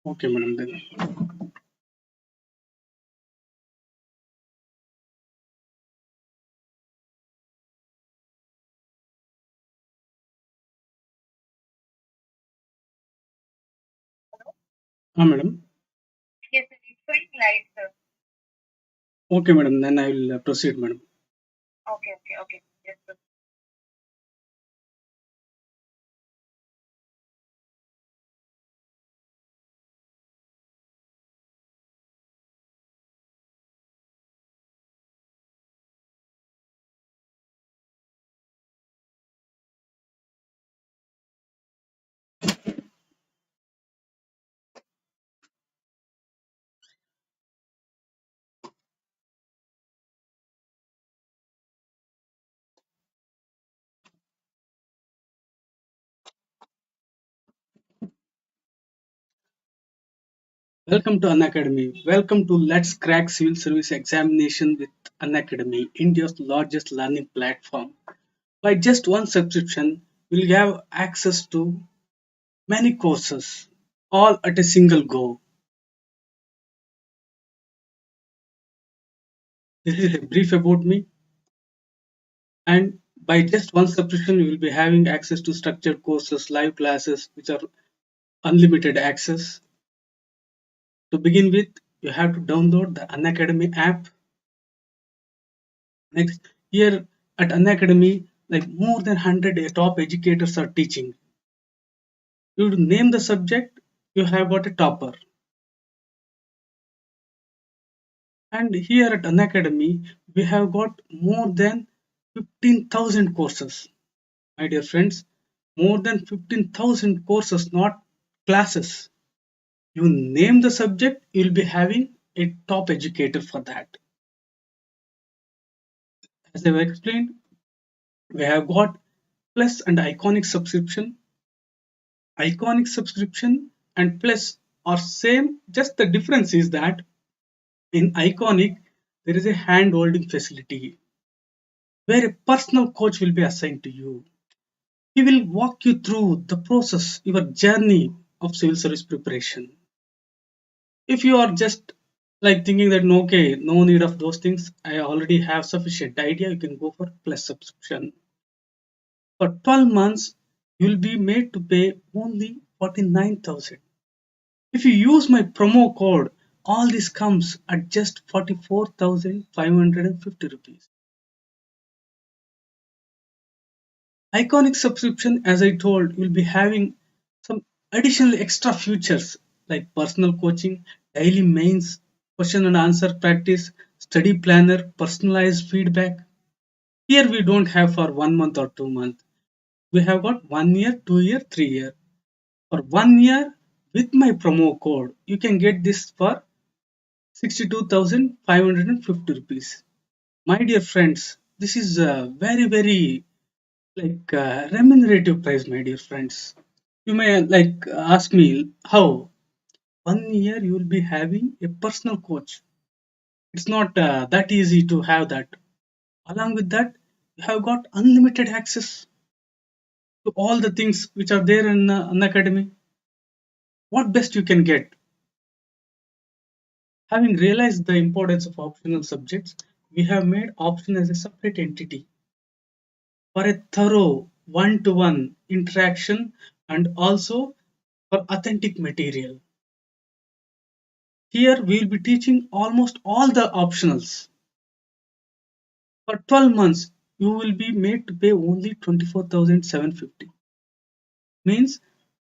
Okay, madam. Then. Madam. Yes, sir. It's showing light, sir. Okay, madam. Then I will proceed, madam. Okay. Yes, sir. Welcome to Unacademy. Welcome to Let's Crack Civil Service Examination with Unacademy, India's largest learning platform. By just one subscription, you'll have access to many courses, all at a single go. This is a brief about me, and by just one subscription, you will be having access to structured courses, live classes, which are unlimited access. To begin with, you have to download the Unacademy app. Next, here at Unacademy, like more than 100 top educators are teaching. You name the subject, you have got a topper. And here at Unacademy, we have got more than 15,000 courses. My dear friends, more than 15,000 courses, not classes. You name the subject, you'll be having a top educator for that. As I've explained, we have got plus and iconic subscription. Iconic subscription and plus are same, just the difference is that in iconic there is a hand holding facility where a personal coach will be assigned to you. He will walk you through the process, your journey of civil service preparation. If you are just like thinking that no, okay, no need of those things, I already have sufficient idea, you can go for plus subscription. For 12 months, you will be made to pay only 49,000. If you use my promo code, all this comes at just 44,550 rupees. Iconic subscription, as I told, will be having some additional extra features like personal coaching, daily mains, question and answer practice, study planner, personalized feedback. Here we don't have for 1 month or 2 months. We have got 1 year, 2 year, 3 year. For 1 year, with my promo code, you can get this for 62,550 rupees. My dear friends, this is a very like remunerative price, my dear friends. You may like ask me how 1 year you will be having a personal coach. It's not that easy to have that. Along with that, you have got unlimited access to all the things which are there in an academy. What best you can get? Having realized the importance of optional subjects, we have made option as a separate entity for a thorough one-to-one interaction and also for authentic material. Here we will be teaching almost all the optionals. For 12 months, you will be made to pay only 24,750. Means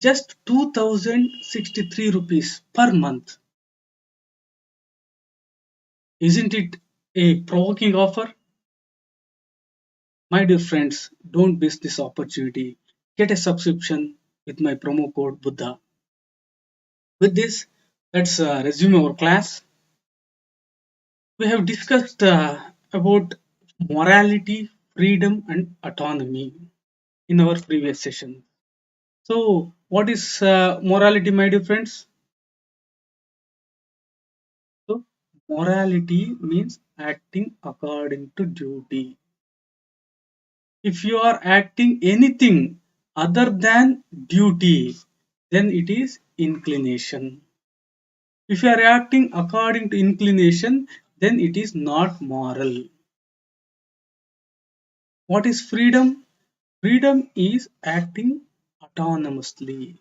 just 2,063 rupees per month. Isn't it a provoking offer? My dear friends, don't miss this opportunity. Get a subscription with my promo code Buddha. With this, let's resume our class. We have discussed about morality, freedom, and autonomy in our previous session. So, what is morality, my dear friends? So, morality means acting according to duty. If you are acting anything other than duty, then it is inclination. If you are acting according to inclination, then it is not moral. What is freedom? Freedom is acting autonomously.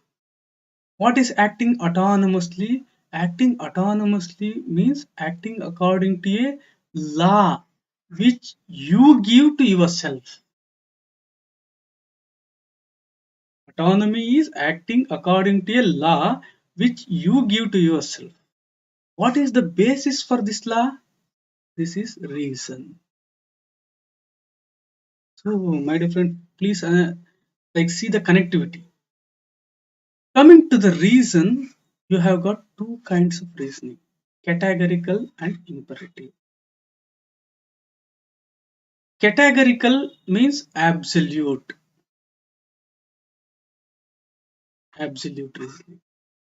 What is acting autonomously? Acting autonomously means acting according to a law which you give to yourself. Autonomy is acting according to a law which you give to yourself. What is the basis for this law? This is reason. So, my dear friend, please see the connectivity. Coming to the reason, you have got two kinds of reasoning: categorical and imperative. Categorical means absolute reasoning.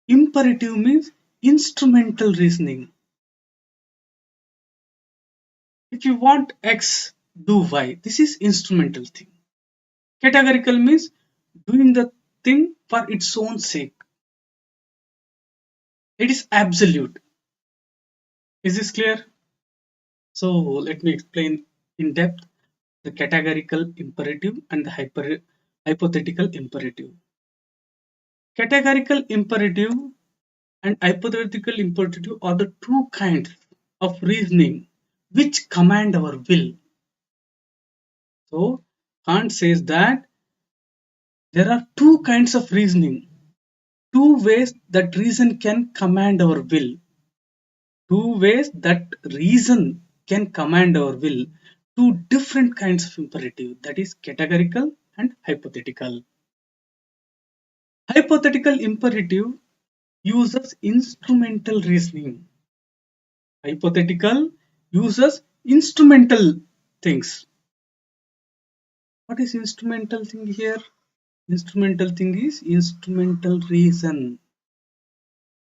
Imperative means instrumental reasoning. If you want X, do Y. This is instrumental thing. Categorical means doing the thing for its own sake. It is absolute. Is this clear? So let me explain in depth the categorical imperative and the hypothetical imperative. Categorical imperative and hypothetical imperative are the two kinds of reasoning which command our will. So Kant says that there are two kinds of reasoning, two ways that reason can command our will. Two ways that reason can command our will. Two different kinds of imperative, that is categorical and hypothetical. Hypothetical imperative uses instrumental reasoning. Hypothetical uses instrumental things. What is instrumental thing here? Instrumental thing is instrumental reason.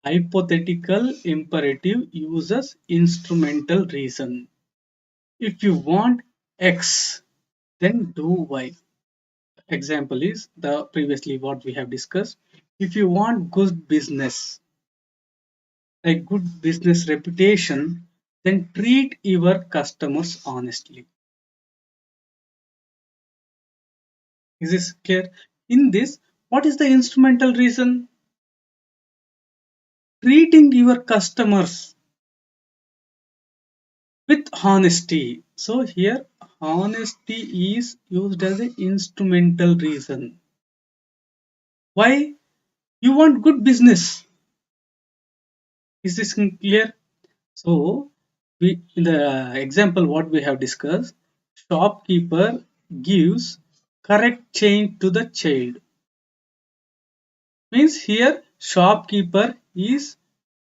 Hypothetical imperative uses instrumental reason. If you want X, then do Y. Example is the previously what we have discussed. If you want good business, a good business reputation, then treat your customers honestly. Is this clear? In this, what is the instrumental reason? Treating your customers with honesty. So here, honesty is used as an instrumental reason. Why? You want good business. Is this clear? So, in the example what we have discussed, shopkeeper gives correct change to the child. Means here shopkeeper is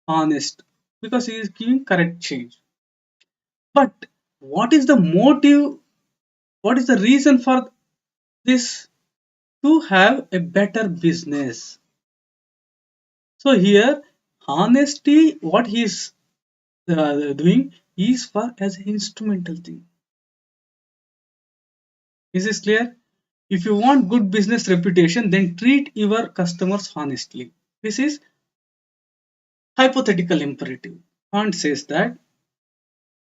honest because he is giving correct change. But what is the motive? What is the reason for this? To have a better business. So here honesty, what he is doing is for as an instrumental thing. Is this clear? If you want good business reputation, then treat your customers honestly. This is hypothetical imperative. Kant says that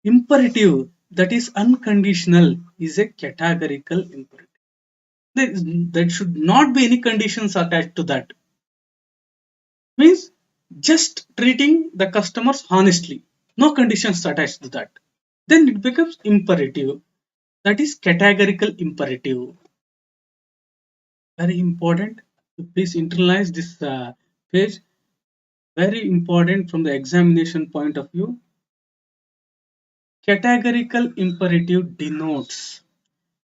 imperative that is unconditional is a categorical imperative. There should not be any conditions attached to that. Means just treating the customers honestly. No conditions attached to that. Then it becomes imperative. That is categorical imperative. Very important. Please internalize this page. Very important from the examination point of view. Categorical imperative denotes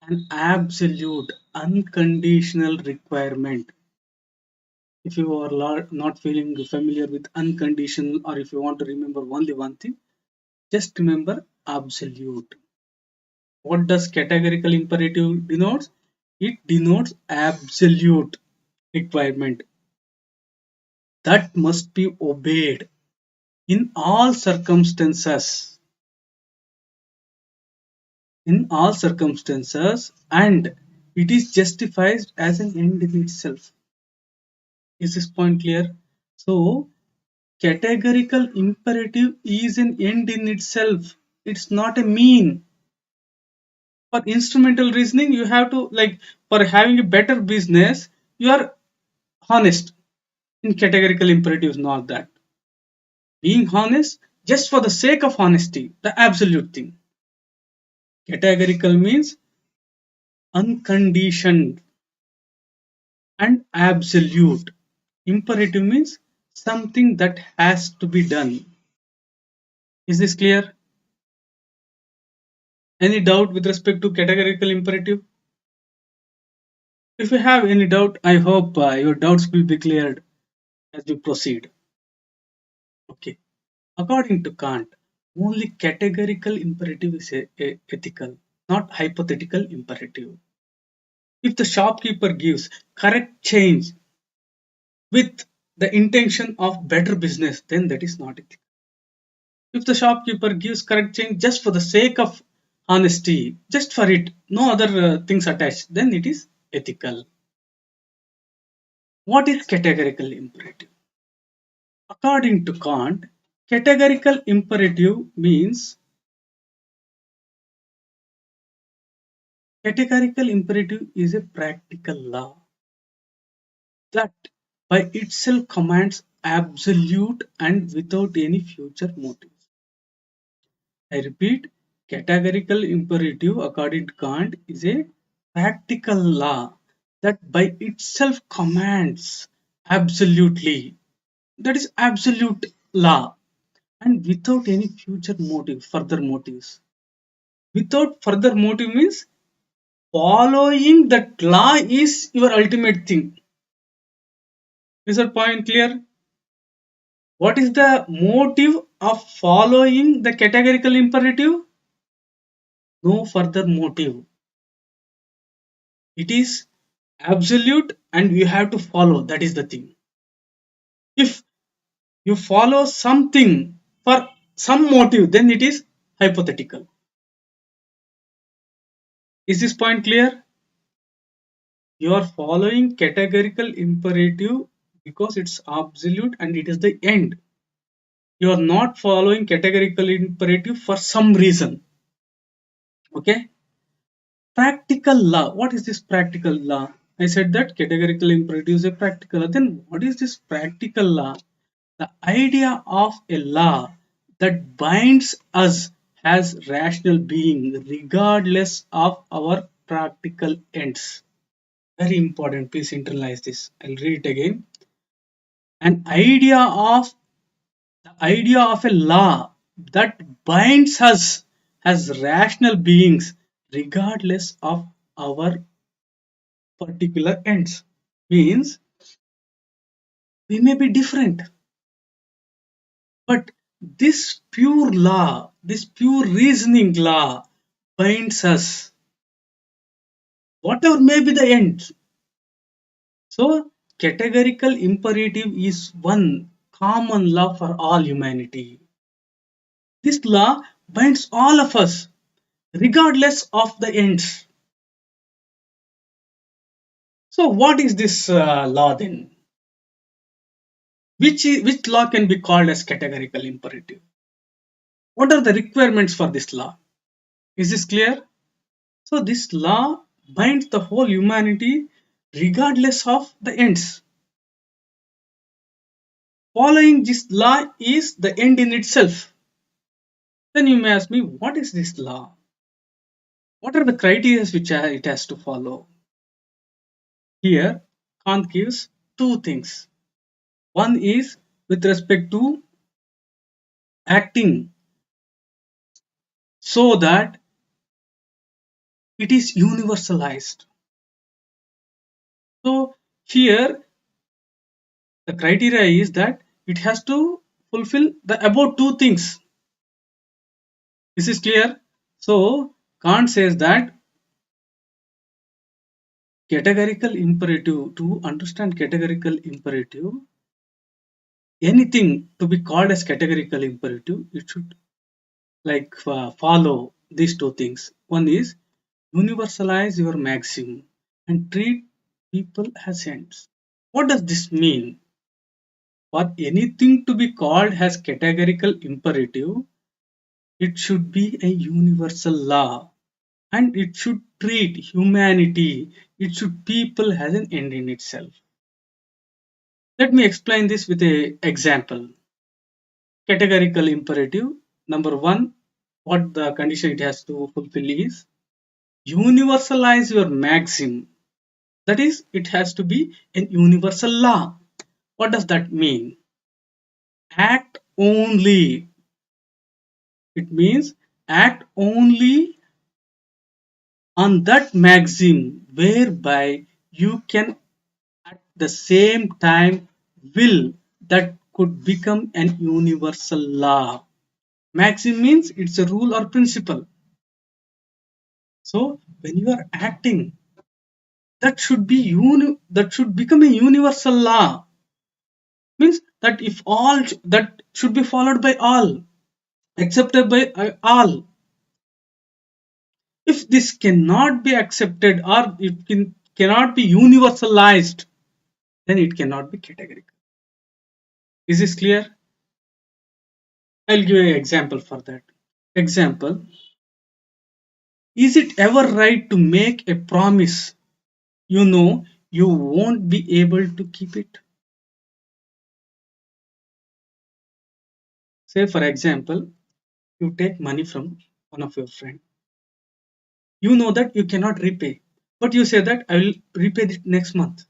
an absolute unconditional requirement. If you are not feeling familiar with unconditional, or if you want to remember only one thing, just remember absolute. What does categorical imperative denotes? It denotes absolute requirement that must be obeyed in all circumstances. In all circumstances, and it is justified as an end in itself. Is this point clear? So categorical imperative is an end in itself. It's not a mean. For instrumental reasoning, you have to, like, for having a better business, you are honest. In categorical imperatives, not that. Being honest just for the sake of honesty, the absolute thing. Categorical means unconditioned and absolute. Imperative means something that has to be done. Is this clear? Any doubt with respect to categorical imperative? If you have any doubt, I hope your doubts will be cleared as we proceed. Okay. According to Kant, only categorical imperative is ethical, not hypothetical imperative. If the shopkeeper gives correct change with the intention of better business, then that is not ethical. If the shopkeeper gives correct change just for the sake of honesty, just for it, no other things attached, then it is ethical. What is categorical imperative? According to Kant, categorical imperative means categorical imperative is a practical law that by itself commands absolute and without any future motives. I repeat, categorical imperative according to Kant is a practical law that by itself commands absolutely. That is absolute law and without any future motive, further motives. Without further motive means following that law is your ultimate thing. Is that point clear? What is the motive of following the categorical imperative? No further motive. It is absolute and you have to follow. That is the thing. If you follow something for some motive, then it is hypothetical. Is this point clear? You are following categorical imperative because it's absolute and it is the end. You are not following categorical imperative for some reason. Okay? Practical law. What is this practical law? I said that categorical imperative is a practical law. Then what is this practical law? The idea of a law that binds us as rational being regardless of our practical ends. Very important. Please internalize this. I'll read it again. An idea of a law that binds us as rational beings regardless of our particular ends means we may be different, but this pure law, this pure reasoning law binds us, whatever may be the end. So, categorical imperative is one common law for all humanity. This law binds all of us, regardless of the ends. So, what is this law then? Which law can be called as categorical imperative? What are the requirements for this law? Is this clear? So, this law binds the whole humanity regardless of the ends. Following this law is the end in itself. Then you may ask me, what is this law? What are the criteria which it has to follow? Here, Kant gives two things. One is with respect to acting so that it is universalized. So here the criteria is that it has to fulfill the above two things. This is clear. So Kant says that categorical imperative, to understand categorical imperative, anything to be called as categorical imperative, it should like follow these two things. One is universalize your maxim and treat people as ends. What does this mean? For anything to be called as categorical imperative, it should be a universal law and it should treat humanity, it should people as an end in itself. Let me explain this with an example. Categorical imperative, number one, what the condition it has to fulfill is universalize your maxim. That is, it has to be a universal law. What does that mean? Act only. It means act only on that maxim whereby you can at the same time will that could become an universal law. Maxim means it's a rule or principle. So when you are acting, that should become a universal law. Means that if all that should be followed by all, accepted by all. If this cannot be accepted or cannot be universalized, then it cannot be categorical. Is this clear? I'll give an example for that. Example: is it ever right to make a promise you know you won't be able to keep it? Say, for example, you take money from one of your friend. You know that you cannot repay, but you say that I will repay it next month.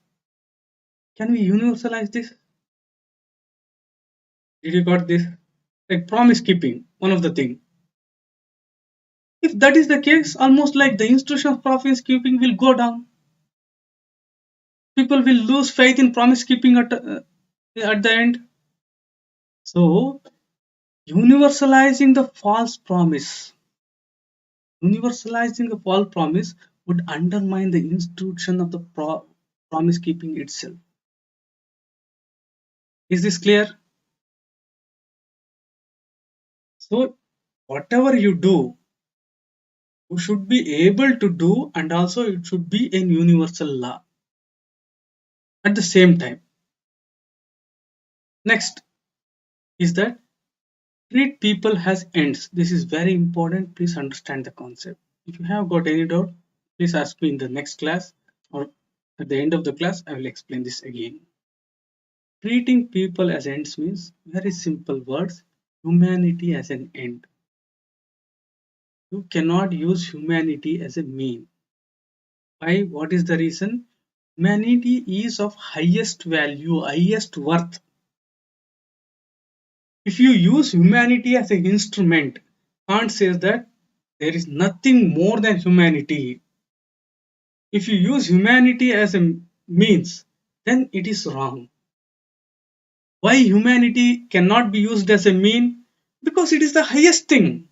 Can we universalize this? Did you got this? Like promise keeping, one of the thing. If that is the case, almost like the institution of promise keeping will go down. People will lose faith in promise keeping at the end. So, universalizing the false promise, universalizing a false promise would undermine the institution of the promise keeping itself. Is this clear? So, whatever you do, you should be able to do, and also it should be a universal law at the same time. Next is that treat people as ends. This is very important. Please understand the concept. If you have got any doubt, please ask me in the next class or at the end of the class. I will explain this again. Treating people as ends means very simple words: humanity as an end. You cannot use humanity as a mean. Why? What is the reason? Humanity is of highest value, highest worth. If you use humanity as an instrument, Kant says that there is nothing more than humanity. If you use humanity as a means, then it is wrong. Why humanity cannot be used as a mean? Because it is the highest thing.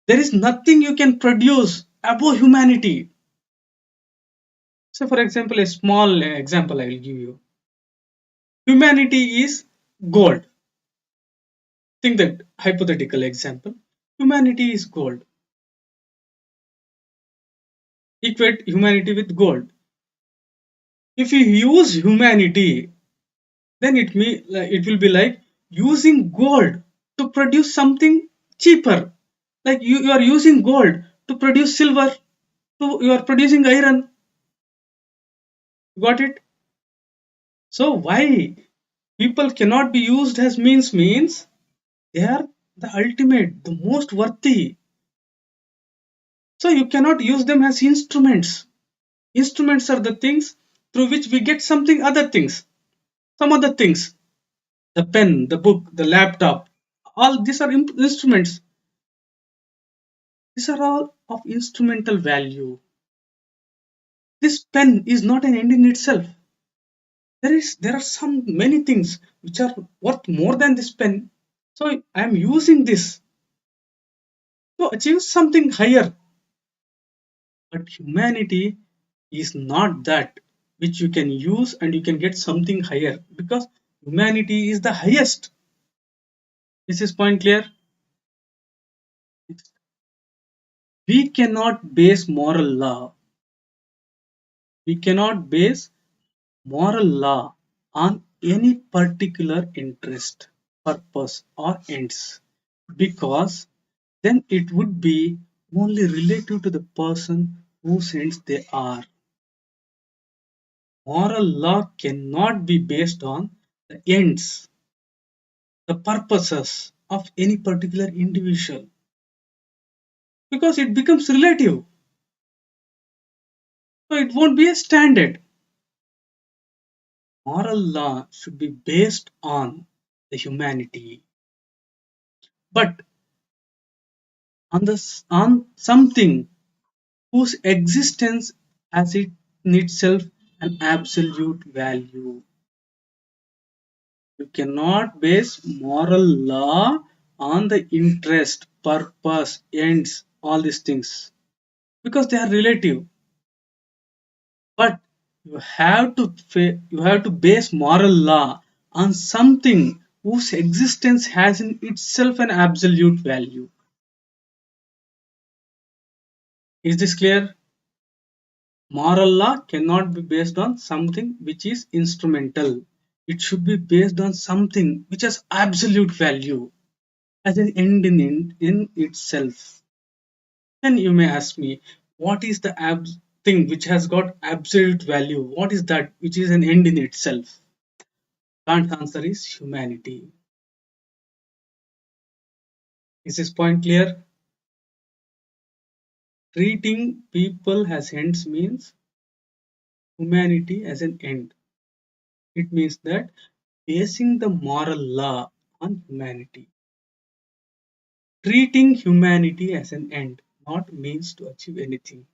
There is nothing you can produce above humanity. So, for example, a small example I will give you. Humanity is gold. Think that hypothetical example. Humanity is gold. Equate humanity with gold. If you use humanity, then it will be like using gold to produce something cheaper. Like you are using gold to produce silver, you are producing iron. Got it? So why people cannot be used as means they are the ultimate, the most worthy. So you cannot use them as instruments. Instruments are the things through which we get something other things, some other things. The pen, the book, the laptop, all these are instruments. These are all of instrumental value. This pen is not an end in itself. There are some many things which are worth more than this pen. So I am using this to achieve something higher. But humanity is not that which you can use and you can get something higher, because humanity is the highest. Is this point clear? We cannot base moral law. We cannot base moral law on any particular interest, purpose, or ends, because then it would be only relative to the person whose ends they are. Moral law cannot be based on the ends, the purposes of any particular individual, because it becomes relative, so it won't be a standard. Moral law should be based on the humanity, but on something whose existence has it in itself an absolute value. You cannot base moral law on the interest, purpose, ends, all these things, because they are relative. But you have to base moral law on something whose existence has in itself an absolute value. Is this clear? Moral law cannot be based on something which is instrumental. It should be based on something which has absolute value as an end in itself. Then you may ask me, what is the thing which has got absolute value? What is that which is an end in itself? Can't answer is humanity. Is this point clear? Treating people as ends means humanity as an end. It means that basing the moral law on humanity. Treating humanity as an end, not means to achieve anything.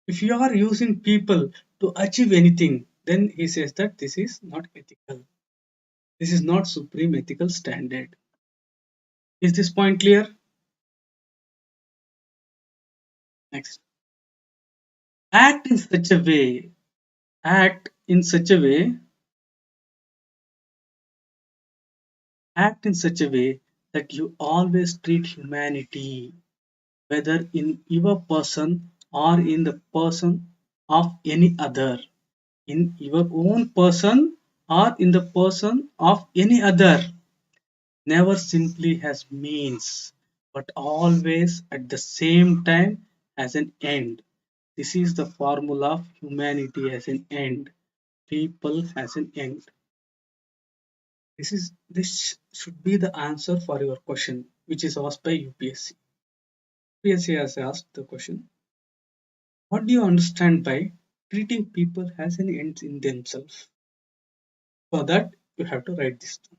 If you are using people to achieve anything, then he says that this is not ethical. This is not supreme ethical standard. Is this point clear? Next. Act in such a way, act in such a way, act in such a way that you always treat humanity, whether in your person or in the person of any other, in your own person or in the person of any other, never simply as means, but always at the same time as an end. This is the formula of humanity as an end, people as an end. This should be the answer for your question, which is asked by UPSC. UPSC has asked the question: what do you understand by treating people as an end in themselves? For that, you have to write this down.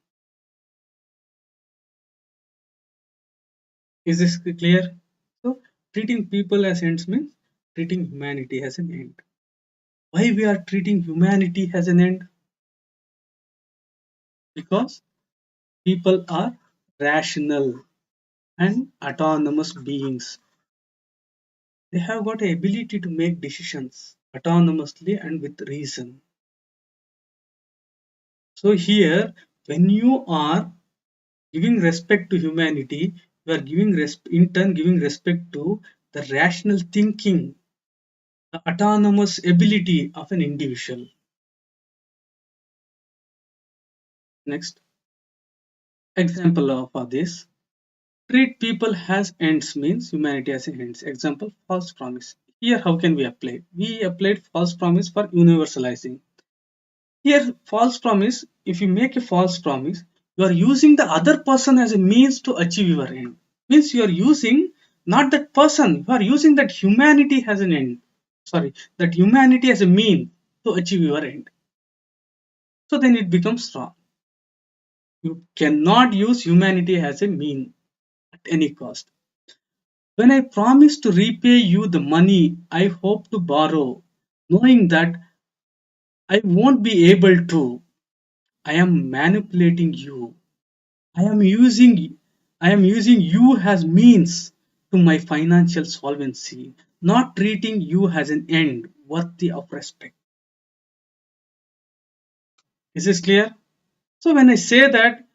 Is this clear? So, treating people as ends means treating humanity as an end. Why we are treating humanity as an end? Because people are rational and autonomous beings. They have got the ability to make decisions autonomously and with reason. So here, when you are giving respect to humanity, you are in turn giving respect to the rational thinking, the autonomous ability of an individual. Next example for this: treat people as ends means humanity as ends. Example: false promise. Here, how can we apply? We applied false promise for universalizing. Here, false promise, if you make a false promise, you are using the other person as a means to achieve your end. Means you are using not that person, you are using that humanity as an end. Sorry, that humanity as a mean to achieve your end. So then it becomes wrong. You cannot use humanity as a mean at any cost. When I promise to repay you the money I hope to borrow, knowing that I won't be able to, I am manipulating you. I am using I am using you as means to my financial solvency, not treating you as an end worthy of respect. Is this clear? So when I say that,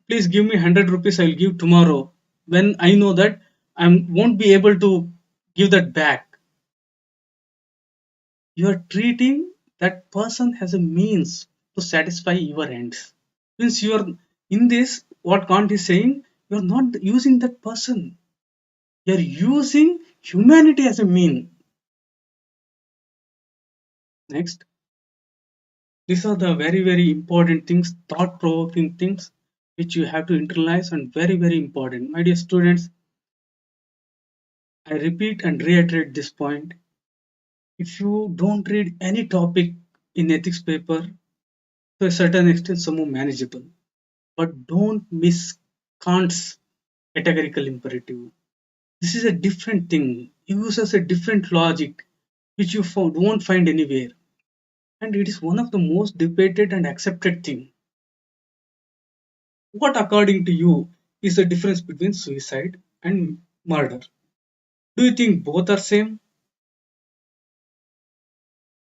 please give me 100 rupees, I will give tomorrow. When I know that I won't be able to give that back, you are treating that person as a means to satisfy your ends. Means you are in this, what Kant is saying, you are not using that person. You are using humanity as a mean. Next, these are the very, very important things, thought provoking things which you have to internalize and very, very important. My dear students, I repeat and reiterate this point. If you don't read any topic in ethics paper, to a certain extent, somewhat manageable. But don't miss Kant's categorical imperative. This is a different thing. He uses a different logic which you won't find anywhere. And it is one of the most debated and accepted thing. What according to you is the difference between suicide and murder? Do you think both are same?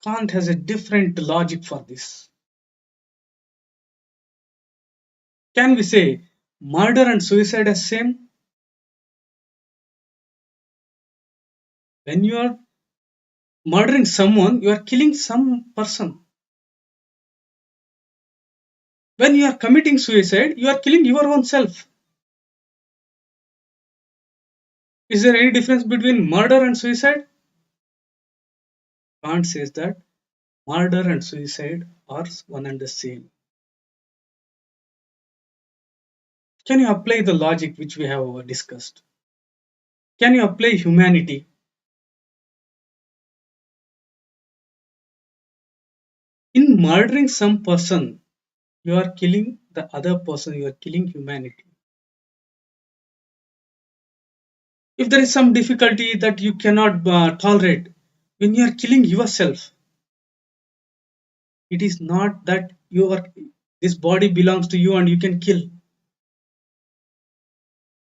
Kant has a different logic for this. Can we say murder and suicide are same? When you are murdering someone, you are killing some person. When you are committing suicide, you are killing your own self. Is there any difference between murder and suicide? Kant says that murder and suicide are one and the same. Can you apply the logic which we have discussed? Can you apply humanity? In murdering some person, you are killing the other person, you are killing humanity. If there is some difficulty that you cannot tolerate, when you are killing yourself, it is not that you are this body belongs to you and you can kill.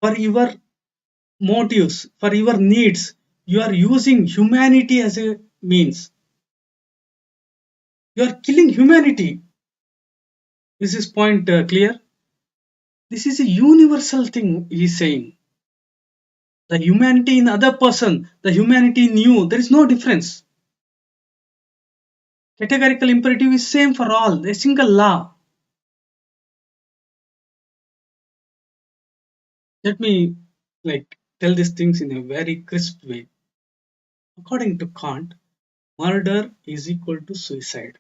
For your motives, for your needs, you are using humanity as a means. You are killing humanity. Is this point clear? This is a universal thing he is saying. The humanity in other person, the humanity in you, there is no difference. Categorical imperative is same for all, a single law. Let me tell these things in a very crisp way. According to Kant, murder is equal to suicide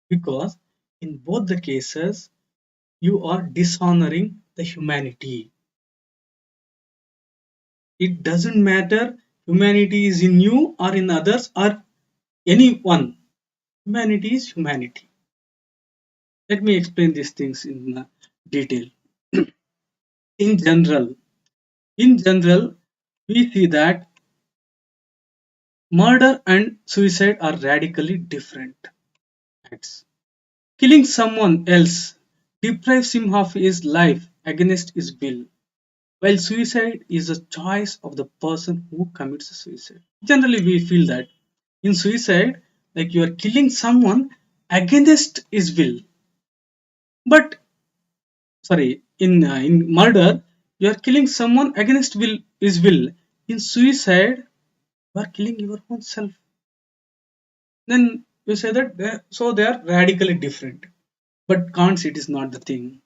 because in both the cases you are dishonoring the humanity. It doesn't matter humanity is in you or in others or anyone. Humanity is humanity. Let me explain these things in detail. in general, in general, we see that murder and suicide are radically different acts. Killing someone else deprives him of his life against his will, while suicide is a choice of the person who commits suicide. Generally, we feel that in suicide, you are killing someone against his will. But sorry, in murder, you are killing someone against his will. In suicide, you are killing your own self. Then you say that so they are radically different. But Kant it is not the thing.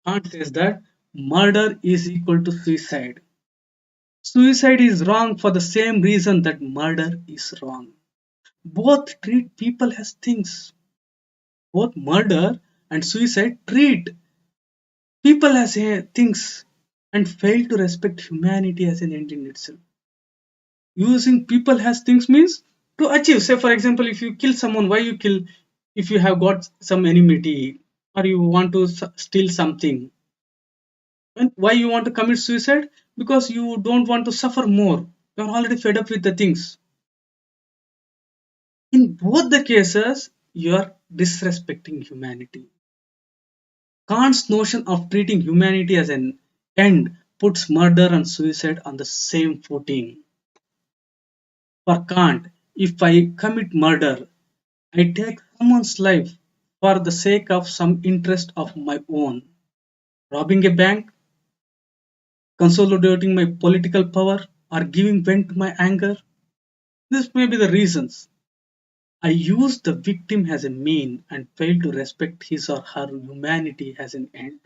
Kant says that murder is equal to suicide. Suicide is wrong for the same reason that murder is wrong. Both treat people as things. Both murder and suicide treat people as things and fail to respect humanity as an end in itself. Using people as things means to achieve. Say, for example, if you kill someone, why you kill? If you have got some enmity or you want to steal something, and why you want to commit suicide? Because you don't want to suffer more. You're already fed up with the things. In both the cases, you are disrespecting humanity. Kant's notion of treating humanity as an end puts murder and suicide on the same footing. For Kant, if I commit murder, I take someone's life for the sake of some interest of my own. Robbing a bank, consolidating my political power, or giving vent to my anger. This may be the reasons. I use the victim as a mean and fail to respect his or her humanity as an end.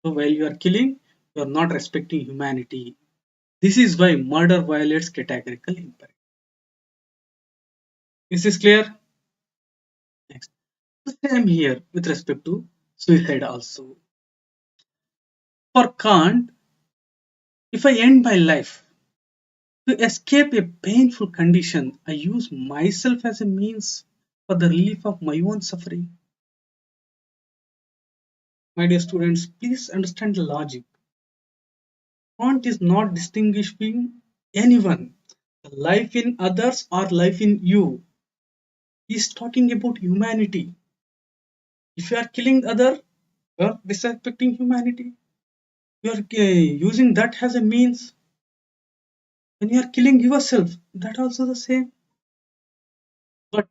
So while you are killing, you are not respecting humanity. This is why murder violates categorical imperative. Is this clear? Next. The same here with respect to suicide also. For Kant, if I end my life to escape a painful condition, I use myself as a means for the relief of my own suffering. My dear students, please understand the logic. Kant is not distinguishing anyone, life in others or life in you. He is talking about humanity. If you are killing other, you are disrespecting humanity. You are using that as a means. When you are killing yourself, that also the same. But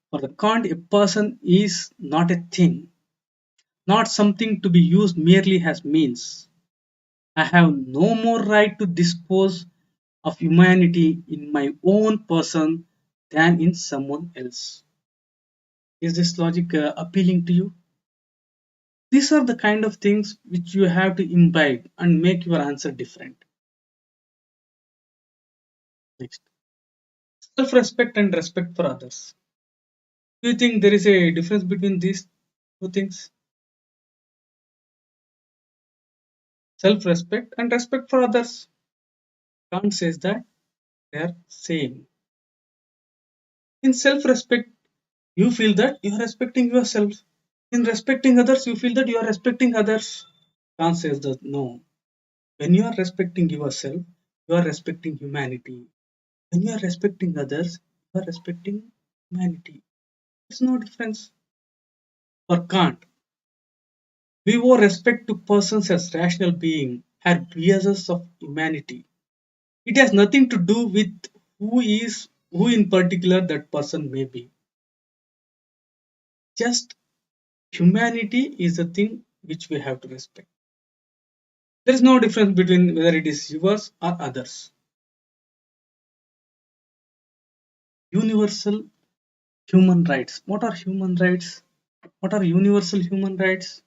for the Kant, a person is not a thing, not something to be used merely as means. I have no more right to dispose of humanity in my own person than in someone else. Is this logic appealing to you? These are the kind of things which you have to imbibe and make your answer different. Next, self respect and respect for others. Do you think there is a difference between these two things? Self respect and respect for others. Kant says that they are same. In self respect, you feel that you are respecting yourself. In respecting others, you feel that you are respecting others. Kant says that no. When you are respecting yourself, you are respecting humanity. When you are respecting others, you are respecting humanity. There's no difference. For Kant, we owe respect to persons as rational beings, have biases of humanity. It has nothing to do with who in particular that person may be. Just humanity is the thing which we have to respect. There is no difference between whether it is yours or others. Universal human rights. What are human rights? What are universal human rights?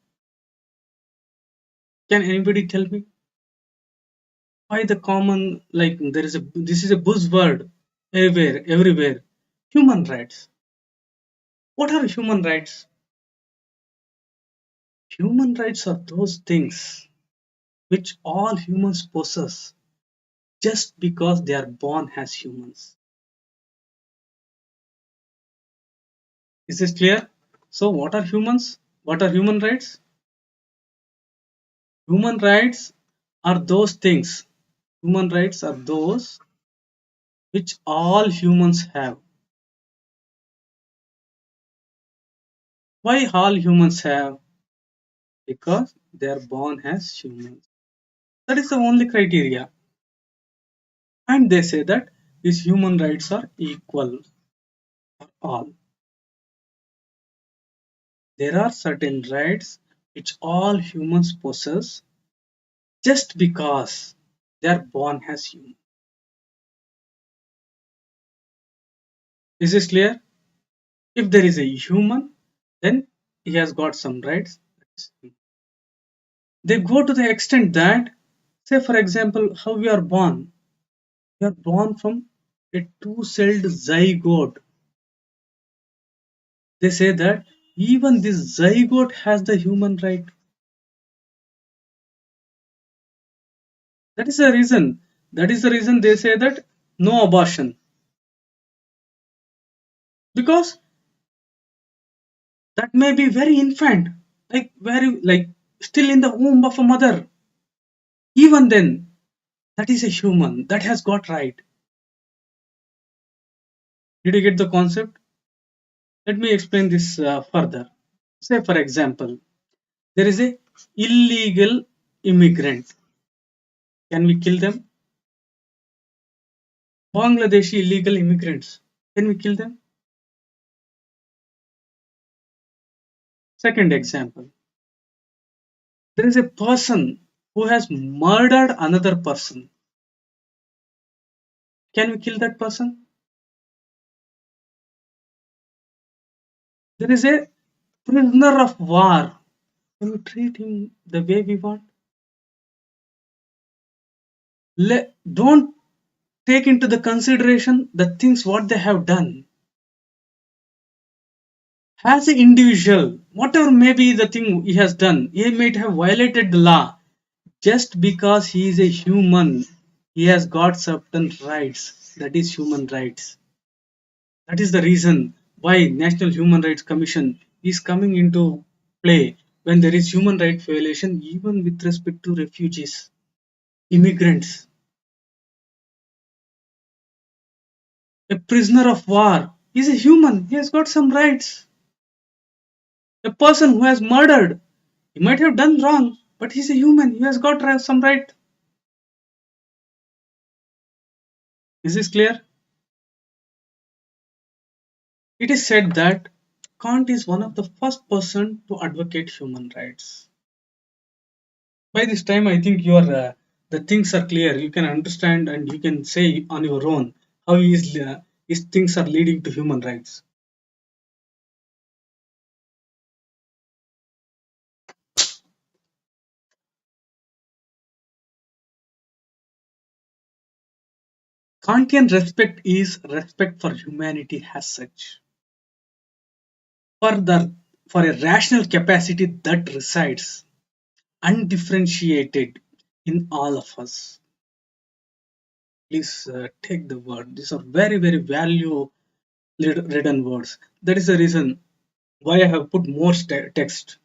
Can anybody tell me? Why the common, like there is a, this is a buzzword everywhere. Human rights. What are human rights? Human rights are those things which all humans possess just because they are born as humans. Is this clear? So what are humans? What are human rights? Human rights are those things. Human rights are those which all humans have. Why all humans have? Because they are born as humans. That is the only criteria. And they say that these human rights are equal for all. There are certain rights which all humans possess just because they are born as humans. Is this clear? If there is a human, then he has got some rights. They go to the extent that, say for example, how we are born. We are born from a two-celled zygote. They say that even this zygote has the human right. That is the reason. That is the reason they say that no abortion. Because that may be very infant, like very like still in the womb of a mother. Even then, that is a human that has got right. Did you get the concept? Let me explain this further. Say for example, there is a illegal immigrant. Can we kill them? Bangladeshi illegal immigrants. Can we kill them? Second example. There is a person who has murdered another person. Can we kill that person? There is a prisoner of war. Can we treat him the way we want? Don't take into the consideration the things what they have done. As an individual, whatever may be the thing he has done, he might have violated the law. Just because he is a human, he has got certain rights. That is human rights. That is the reason why National Human Rights Commission is coming into play when there is human rights violation, even with respect to refugees, immigrants, a prisoner of war. He is a human. He has got some rights. A person who has murdered, he might have done wrong, but he's a human. He has got some right. Is this clear? It is said that Kant is one of the first person to advocate human rights. By this time, I think the things are clear. You can understand and you can say on your own how is things are leading to human rights. Kantian respect is respect for humanity as such, for the for a rational capacity that resides undifferentiated in all of us. Please take the word. These are very, very value written words. That is the reason why I have put more text.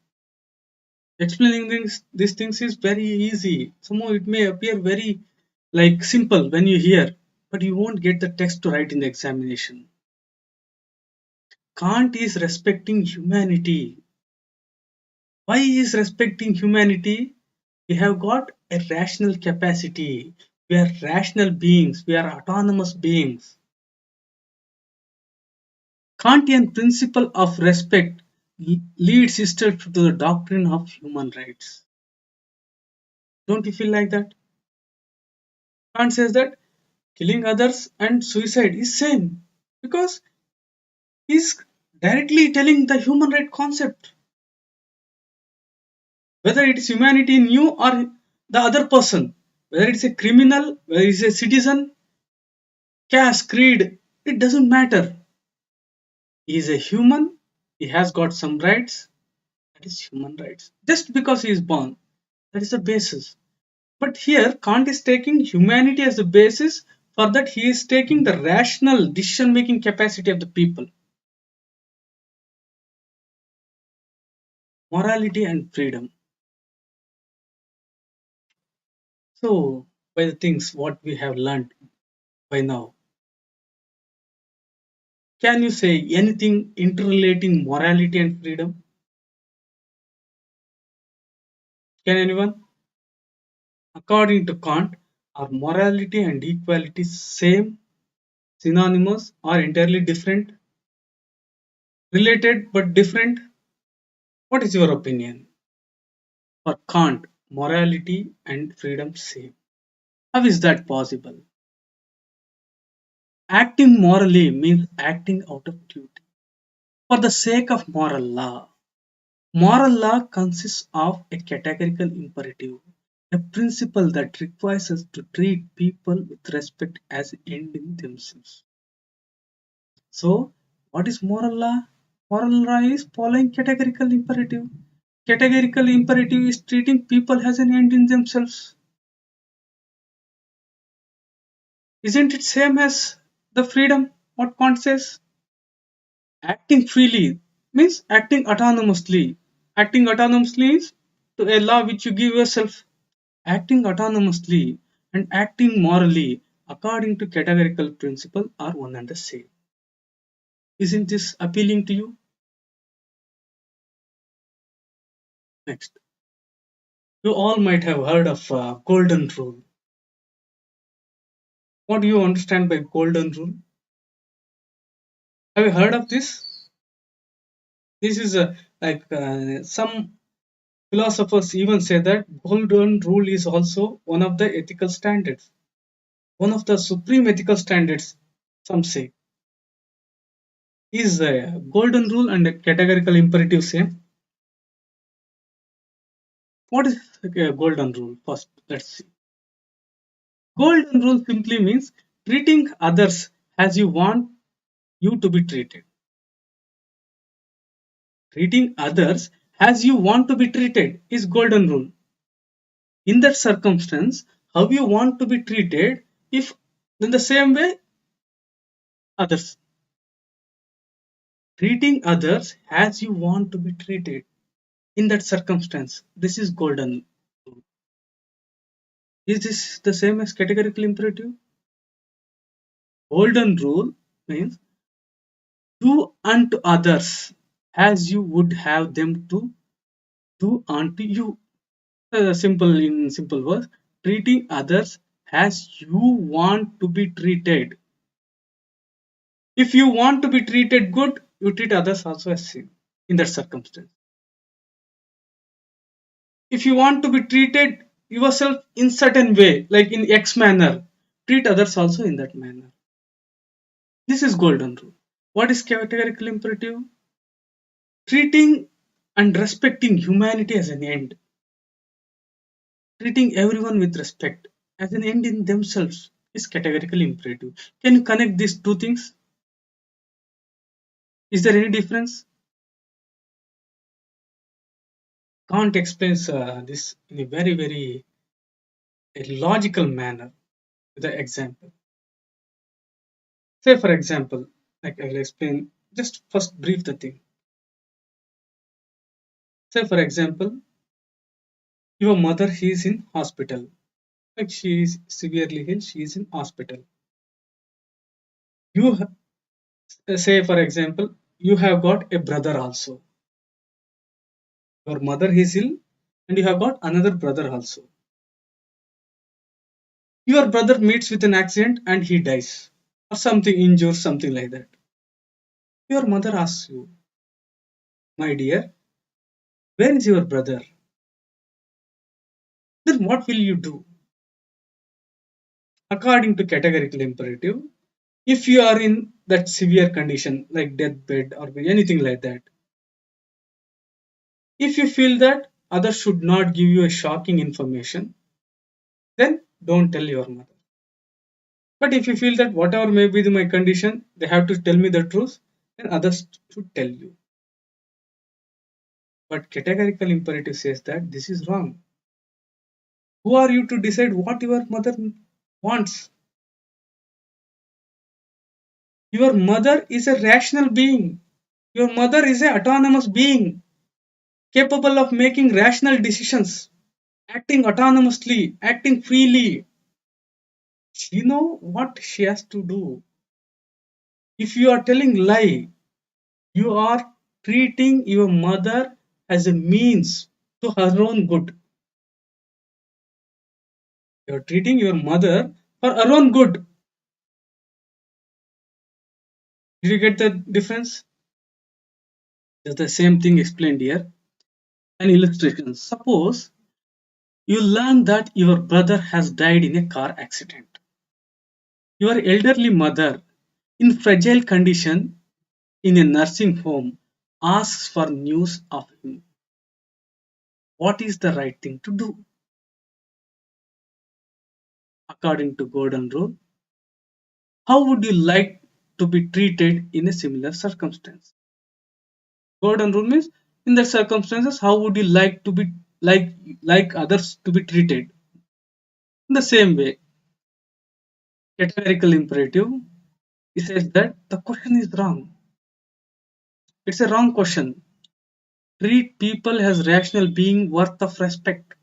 Explaining these things is very easy. Somehow it may appear very like simple when you hear, but you won't get the text to write in the examination. Kant is respecting humanity. Why is respecting humanity? We have got a rational capacity. We are rational beings. We are autonomous beings. Kantian principle of respect leads itself to the doctrine of human rights. Don't you feel like that? Kant says that killing others and suicide is same because he's directly telling the human right concept. Whether it is humanity in you or the other person, whether it's a criminal, whether it's a citizen, caste, creed, it doesn't matter. He is a human, he has got some rights, that is human rights. Just because he is born, that is the basis. But here, Kant is taking humanity as the basis. For that, he is taking the rational decision making capacity of the people, morality, and freedom. So, by the things what we have learned by now, can you say anything interrelating morality and freedom? Can anyone? According to Kant, are morality and equality same, synonymous, or entirely different? Related but different? What is your opinion? For Kant, morality and freedom same. How is that possible? Acting morally means acting out of duty for the sake of moral law. Moral law consists of a categorical imperative, a principle that requires us to treat people with respect as an end in themselves. So, what is moral law? Moral law is following categorical imperative. Categorical imperative is treating people as an end in themselves. Isn't it same as the freedom? What Kant says? Acting freely means acting autonomously. Acting autonomously is to a law which you give yourself. Acting autonomously and acting morally according to categorical principle are one and the same. Isn't this appealing to you? Next, you all might have heard of golden rule. What do you understand by golden rule? Have you heard of this? This is some philosophers even say that golden rule is also one of the ethical standards, one of the supreme ethical standards. Some say Is a golden rule and a categorical imperative same? What is a golden rule? First, let's see. Golden rule simply means treating others as you want you to be treated. Treating others as you want to be treated is golden rule. In that circumstance, how you want to be treated, if in the same way others. Treating others as you want to be treated in that circumstance. This is golden rule. Is this the same as categorical imperative? Golden rule means do unto others as you would have them to do unto you. Simple in simple words, treating others as you want to be treated. If you want to be treated good, you treat others also as same in that circumstance. If you want to be treated yourself in certain way, like in X manner, treat others also in that manner. This is golden rule. What is categorical imperative? Treating and respecting humanity as an end. Treating everyone with respect as an end in themselves is categorical imperative. Can you connect these two things? Is there any difference? Kant explains this in a very logical manner with an example. Say, for example, like I will explain, just first brief the thing. Say, for example, your mother, she is in hospital. Like she is severely ill, she is in hospital. You say, for example, you have got a brother also. Your mother is ill, and you have got another brother also. Your brother meets with an accident and he dies, or something injures, something like that. Your mother asks you, my dear, where is your brother? Then what will you do? According to categorical imperative, if you are in that severe condition like deathbed or anything like that, if you feel that others should not give you a shocking information, then don't tell your mother. But if you feel that whatever may be my condition, they have to tell me the truth, then others should tell you. But categorical imperative says that this is wrong. Who are you to decide what your mother wants? Your mother is a rational being. Your mother is an autonomous being, capable of making rational decisions, acting autonomously, acting freely. She know what she has to do. If you are telling lie, you are treating your mother as a means to her own good. You are treating your mother for her own good. Did you get the difference? Just the same thing explained here. An illustration. Suppose you learn that your brother has died in a car accident. Your elderly mother, in fragile condition in a nursing home, asks for news of him. What is the right thing to do? According to Golden Rule, how would you like to be treated in a similar circumstance? Golden Rule means in the circumstances, how would you like to be like others to be treated? In the same way, categorical imperative, it says that the question is wrong. It's a wrong question. Treat people as rational being worth of respect.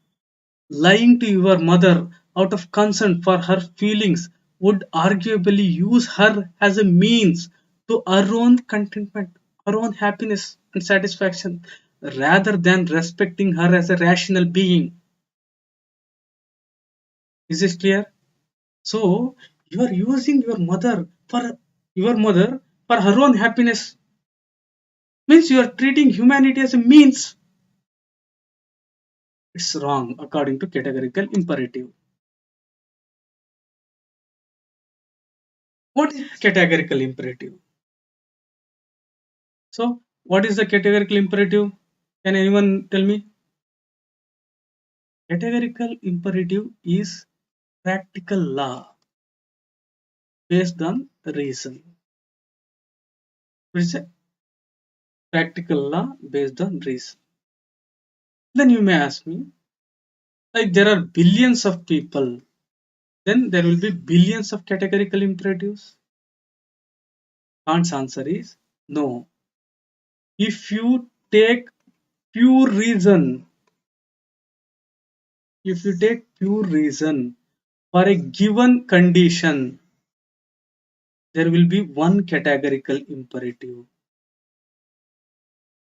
Lying to your mother out of concern for her feelings would arguably use her as a means to her own contentment, her own happiness and satisfaction, rather than respecting her as a rational being. Is this clear? So you are using your mother for her own happiness. Means you are treating humanity as a means. It's wrong according to categorical imperative. What is categorical imperative? So, what is the categorical imperative? Can anyone tell me? Categorical imperative is practical law based on reason. What is a practical law based on reason? Then you may ask me, like there are billions of people, then there will be billions of categorical imperatives. Kant's answer is no. If you take pure reason, if you take pure reason for a given condition, there will be one categorical imperative.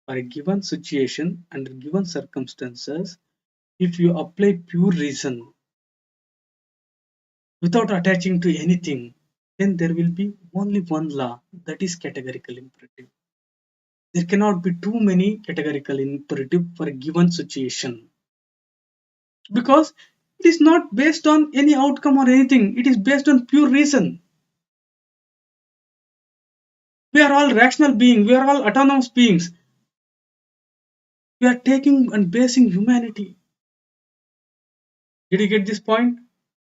For a given situation under given circumstances, if you apply pure reason without attaching to anything, then there will be only one law, that is categorical imperative. There cannot be too many categorical imperative for a given situation, because it is not based on any outcome or anything, it is based on pure reason. We are all rational beings, we are all autonomous beings. We are taking and basing humanity. Did you get this point?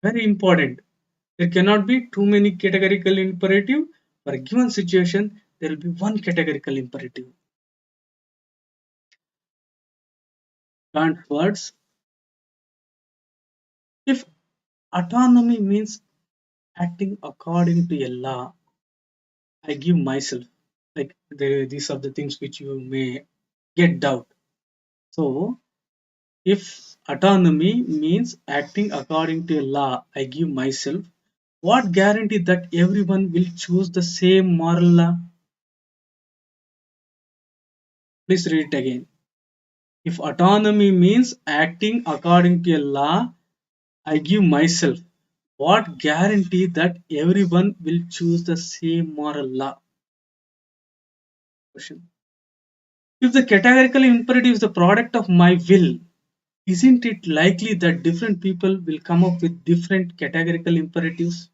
Very important. There cannot be too many categorical imperative. For a given situation, there will be one categorical imperative. Kant's words, if autonomy means acting according to a law, I give myself. Like these are the things which you may get doubt. So, if autonomy means acting according to a law, I give myself, what guarantee that everyone will choose the same moral law? Please read it again. If autonomy means acting according to a law, I give myself, what guarantee that everyone will choose the same moral law? Question. If the categorical imperative is the product of my will, isn't it likely that different people will come up with different categorical imperatives?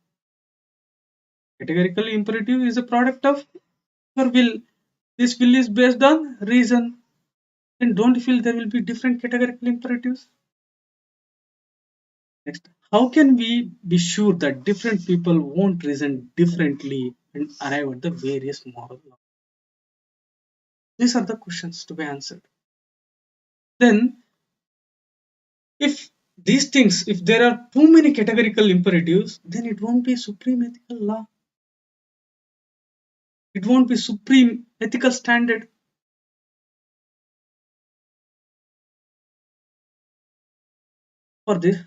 Categorical imperative is a product of your will. This will is based on reason. Then don't you feel there will be different categorical imperatives? Next, how can we be sure that different people won't reason differently and arrive at the various moral law? These are the questions to be answered. Then, if these things, if there are too many categorical imperatives, then it won't be supreme ethical law. It won't be supreme ethical standard. For this,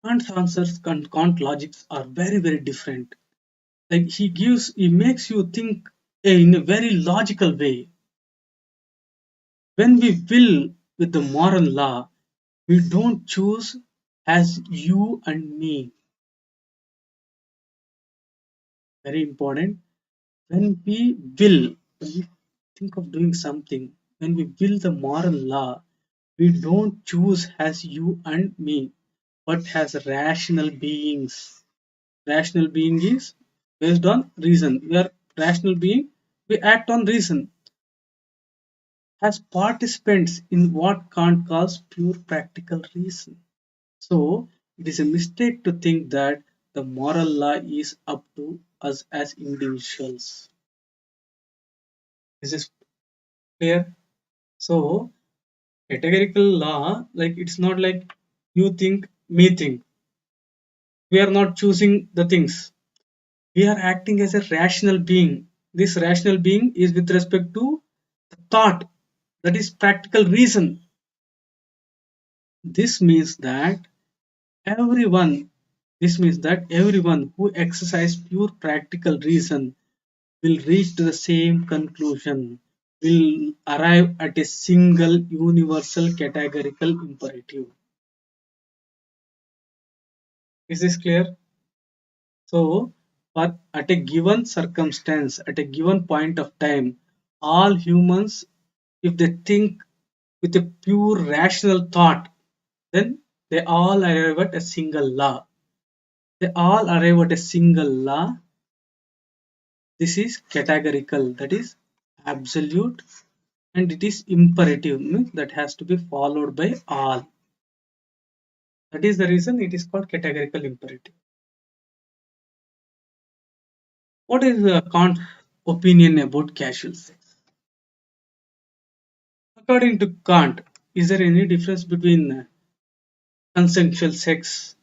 Kant's answers and Kant logics are very, very different. Like he makes you think in a very logical way. When we will with the moral law, we don't choose as you and me. Very important. When we will, when we think of doing something, when we will the moral law, we don't choose as you and me, but as rational beings. Rational being is based on reason. We are rational being, we act on reason. As participants in what Kant calls pure practical reason. So, it is a mistake to think that the moral law is up to us as individuals. Is this clear? So, categorical law, like it's not like you think, me think. We are not choosing the things. We are acting as a rational being. This rational being is with respect to the thought, that is practical reason. This means that everyone, this means that everyone who exercise pure practical reason will reach to the same conclusion, will arrive at a single universal categorical imperative. Is this clear? So, for at a given circumstance, at a given point of time, all humans, if they think with a pure rational thought, then they all arrive at a single law. They all arrive at a single law. This is categorical, that is absolute, and it is imperative, means that has to be followed by all. That is the reason it is called categorical imperative. What is Kant's opinion about casual sex? According to Kant, is there any difference between consensual sex?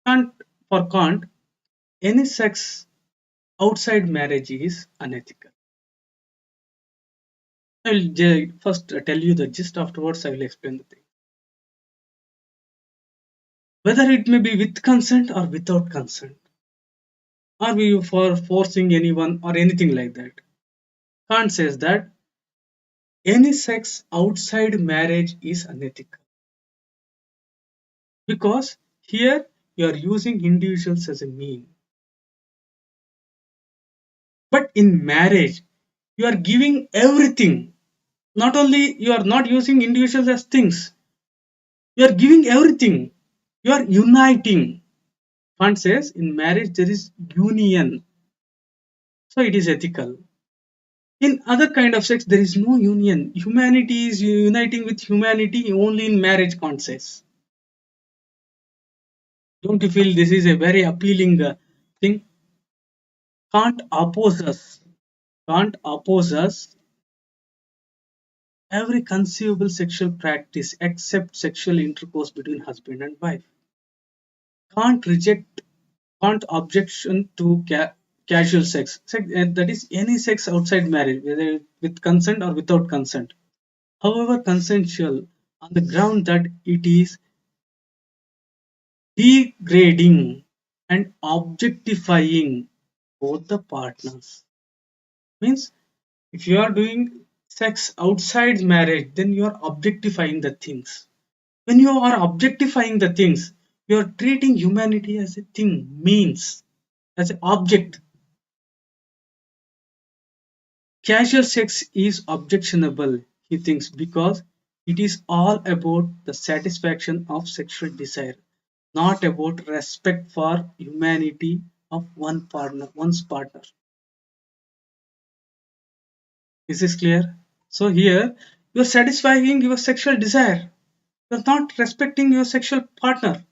Kant, for Kant, any sex outside marriage is unethical. I will first tell you the gist, afterwards I will explain the thing. Whether it may be with consent or without consent, or we for forcing anyone or anything like that. Kant says that any sex outside marriage is unethical because here you are using individuals as a mean. But in marriage, you are giving everything. Not only you are not using individuals as things, you are giving everything. You are uniting. Kant says in marriage there is union, so it is ethical. In other kind of sex, there is no union. Humanity is uniting with humanity only in marriage, Kant says. Don't you feel this is a very appealing thing? Kant opposes. Kant opposes every conceivable sexual practice except sexual intercourse between husband and wife. Kant reject. Kant objection to casual sex. That is any sex outside marriage, whether with consent or without consent. However consensual, on the ground that it is degrading and objectifying both the partners. Means if you are doing sex outside marriage, then you are objectifying the things. When you are objectifying the things, you are treating humanity as a thing, means as an object. Casual sex is objectionable, he thinks, because it is all about the satisfaction of sexual desire, not about respect for humanity of one's partner. Is this clear? So here you are satisfying your sexual desire. You are not respecting your sexual partner.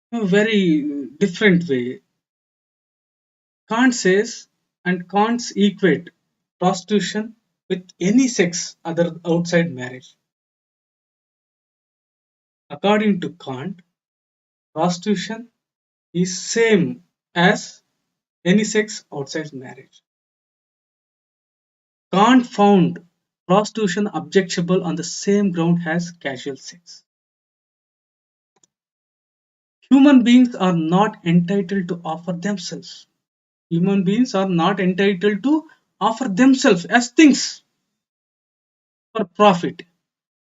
In a very different way. Kant says, and Kant's equate prostitution with any sex other outside marriage. According to Kant, prostitution is same as any sex outside marriage. Kant found prostitution objectionable on the same ground as casual sex. Human beings are not entitled to offer themselves. Human beings are not entitled to offer themselves as things for profit,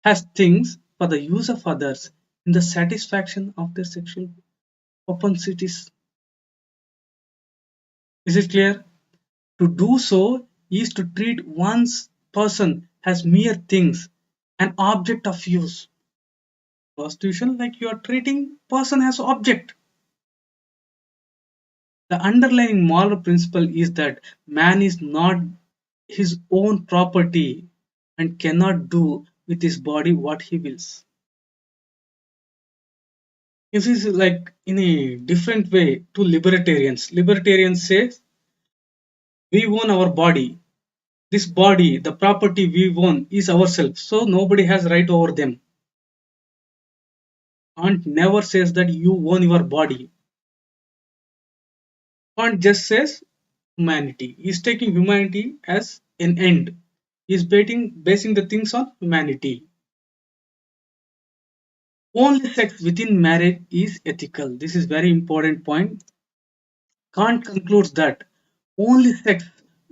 as things for the use of others in the satisfaction of their sexual propensities. Is it clear? To do so is to treat one's person as mere things, an object of use. Prostitution, like you are treating person as object. The underlying moral principle is that man is not his own property and cannot do with his body what he wills. This is like in a different way to libertarians. Libertarians say we own our body. This body, the property we own is ourselves, so nobody has right over them. Kant never says that you own your body. Kant just says humanity. He is taking humanity as an end. He is basing the things on humanity. Only sex within marriage is ethical. This is very important point. Kant concludes that only sex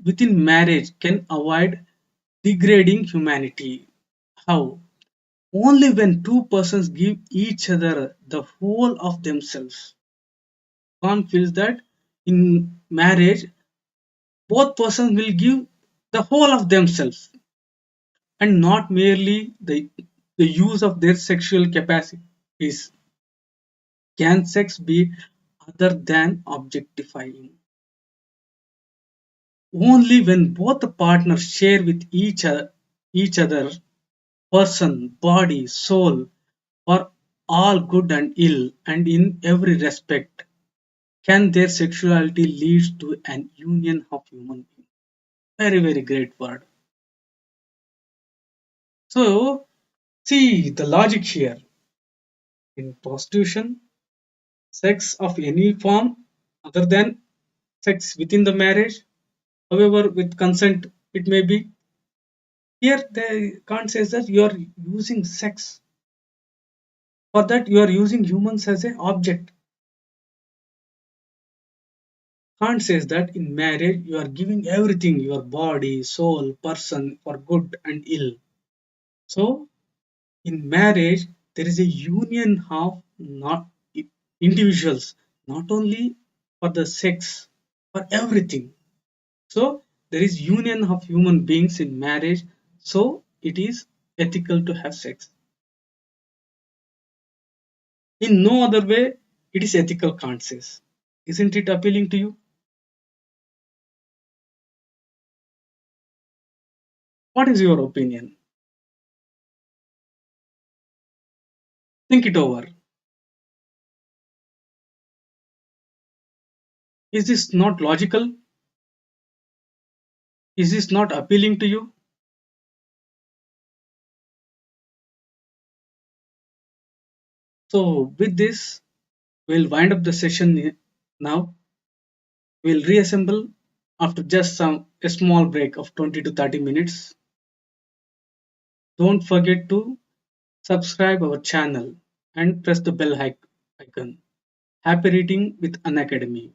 within marriage can avoid degrading humanity. How? Only when two persons give each other the whole of themselves. Kant feels that in marriage, both persons will give the whole of themselves and not merely the use of their sexual capacities. can sex be other than objectifying? Only when both the partners share with each other person, body, soul, for all good and ill, and in every respect, can their sexuality lead to an union of human beings. Very, very great word. So, see the logic here. In prostitution, sex of any form other than sex within the marriage, however, with consent, it may be. Here, they can't say that you are using sex. For that, you are using humans as an object. Kant says that in marriage, you are giving everything your body, soul, person for good and ill. So, in marriage, there is a union of not individuals, not only for the sex, for everything. So, there is union of human beings in marriage. So, it is ethical to have sex. In no other way, it is ethical, Kant says. Isn't it appealing to you? What is your opinion? Think it over. Is this not logical? Is this not appealing to you? So, with this, we'll wind up the session now. We'll reassemble after just a small break of 20 to 30 minutes. Don't forget to subscribe our channel and press the bell icon. Happy reading with Unacademy.